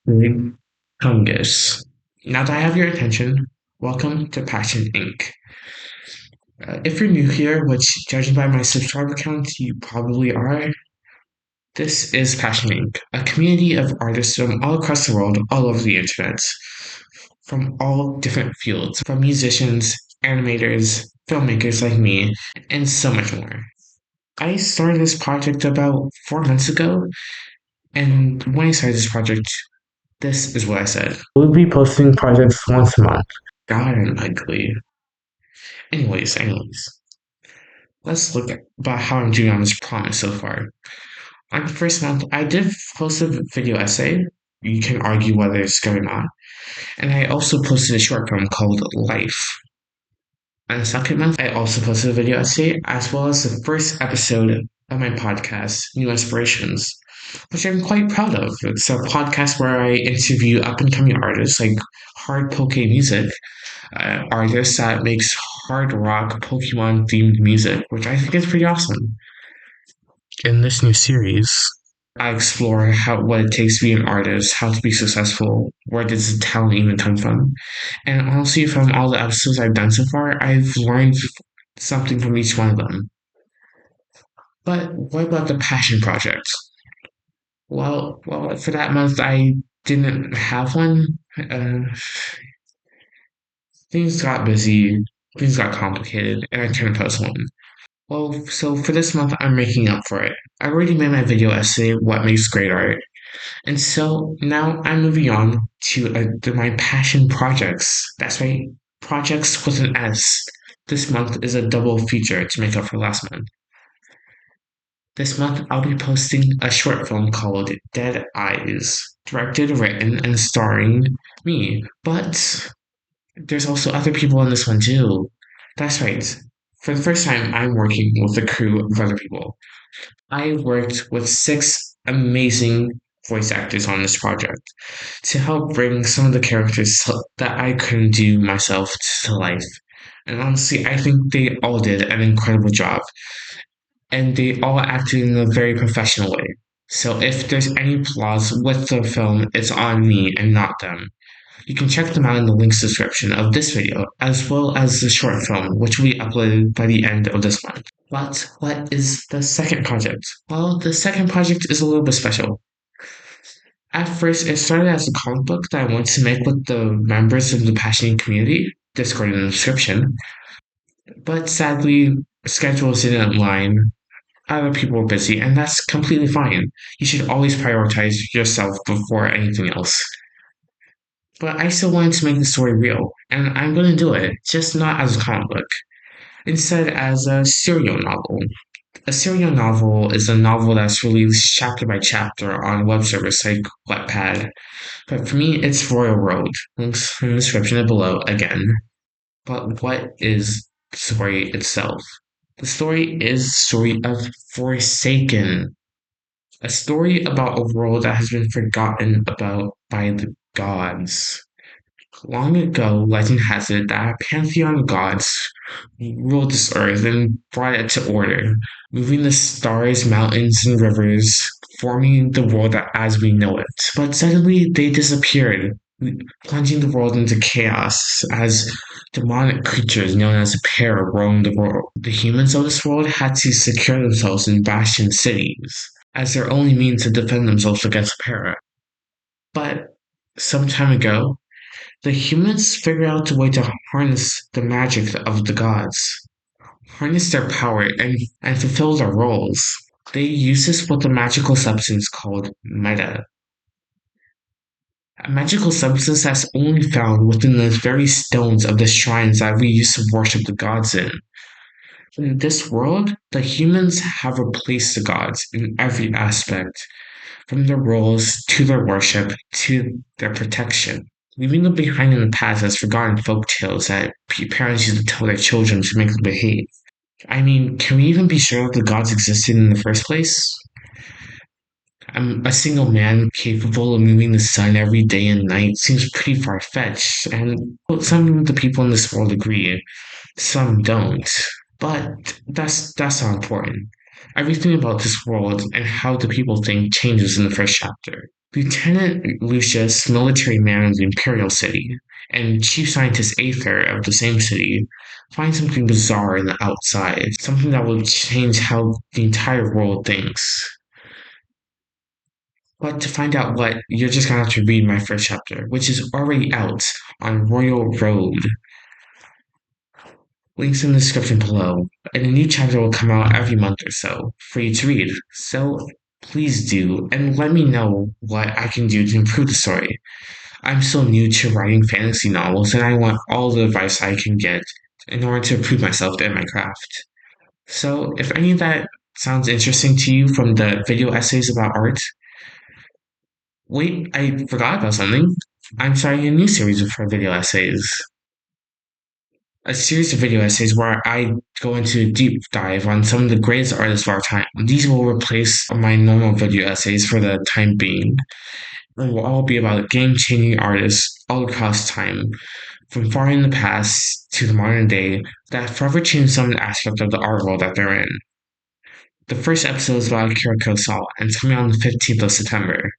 Big Fungus. Now that I have your attention, welcome to Passion Inc. If you're new here, which judging by my subscriber count, you probably are, this is Passion Inc., a community of artists from all across the world, all over the internet, from all different fields, from musicians, animators, filmmakers like me, and so much more. I started this project about 4 months ago, and when I started this project, this is what I said. We'll be posting projects once a month. God, unlikely. Anyways, let's look at about how I'm doing on this promise so far. On the first month, I did post a video essay. You can argue whether it's good or not. And I also posted a short film called Life. On the second month, I also posted a video essay as well as the first episode of my podcast, New Inspirations, which I'm quite proud of. It's a podcast where I interview up and coming artists like hard poke music, artist that makes hard rock Pokemon themed music, which I think is pretty awesome. In this new series, I explore what it takes to be an artist, how to be successful, where does the talent even come from. And honestly, from all the episodes I've done so far, I've learned something from each one of them. But what about the passion project? Well, for that month, I didn't have one. Things got busy, things got complicated, and I couldn't post one. Well, so for this month, I'm making up for it. I already made my video essay, What Makes Great Art. And so now I'm moving on to my passion projects. That's right, projects with an S. This month is a double feature to make up for last month. This month, I'll be posting a short film called Dead Eyes, directed, written, and starring me. But there's also other people in this one too. That's right. For the first time, I'm working with a crew of other people. I worked with six amazing voice actors on this project to help bring some of the characters that I couldn't do myself to life. And honestly, I think they all did an incredible job. And they all acted in a very professional way. So if there's any flaws with the film, it's on me and not them. You can check them out in the links description of this video, as well as the short film, which will be uploaded by the end of this month. But what is the second project? Well, the second project is a little bit special. At first, it started as a comic book that I wanted to make with the members of the Passionate community, Discord in the description. But sadly, schedules didn't align. Other people were busy, and that's completely fine. You should always prioritize yourself before anything else. But I still wanted to make the story real, and I'm going to do it, just not as a comic book. Instead, as a serial novel. A serial novel is a novel that's released chapter by chapter on web service like Wattpad. But for me, it's Royal Road. Links in the description below again. But what is the story itself? The story is the story of Forsaken, a story about a world that has been forgotten about by the gods. Long ago, legend has it that a pantheon of gods ruled this earth and brought it to order, moving the stars, mountains, and rivers, forming the world as we know it. But suddenly they disappeared, plunging the world into chaos as demonic creatures known as the Para roamed the world. The humans of this world had to secure themselves in bastion cities as their only means to defend themselves against Para. But some time ago, the humans figured out a way to harness the magic of the gods, harness their power, and fulfill their roles. They use this with a magical substance called meta. A magical substance that's only found within the very stones of the shrines that we used to worship the gods in. In this world, the humans have replaced the gods in every aspect, from their roles to their worship to their protection, leaving them behind in the past as forgotten folk tales that parents used to tell their children to make them behave. I mean, can we even be sure that the gods existed in the first place? A single man capable of moving the sun every day and night seems pretty far fetched, and some of the people in this world agree, some don't. But that's not important. Everything about this world and how the people think changes in the first chapter. Lieutenant Lucius, military man of the Imperial City, and Chief Scientist Aether of the same city, find something bizarre in the outside, something that will change how the entire world thinks. But to find out what, you're just gonna have to read my first chapter, which is already out on Royal Road. Links in the description below, and a new chapter will come out every month or so for you to read. So please do, and let me know what I can do to improve the story. I'm still new to writing fantasy novels, and I want all the advice I can get in order to improve myself in my craft. So if any of that sounds interesting to you from the video essays about art, wait, I forgot about something. I'm starting a new series of video essays. A series of video essays where I go into a deep dive on some of the greatest artists of our time. These will replace my normal video essays for the time being. It will all be about game changing artists all across time, from far in the past to the modern day, that forever change some aspect of the art world that they're in. The first episode is about Akira Kurosawa and it's coming out on the 15th of September.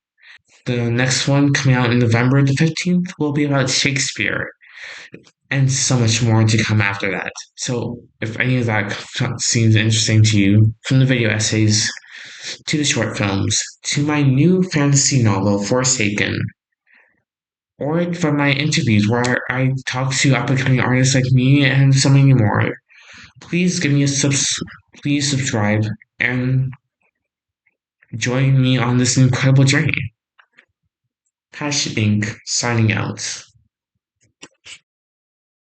The next one coming out in November the 15th will be about Shakespeare and so much more to come after that. So, if any of that seems interesting to you, from the video essays to the short films to my new fantasy novel, Forsaken, or from my interviews where I talk to up and coming artists like me and so many more, please give me please subscribe and join me on this incredible journey. Hash Inc. signing out.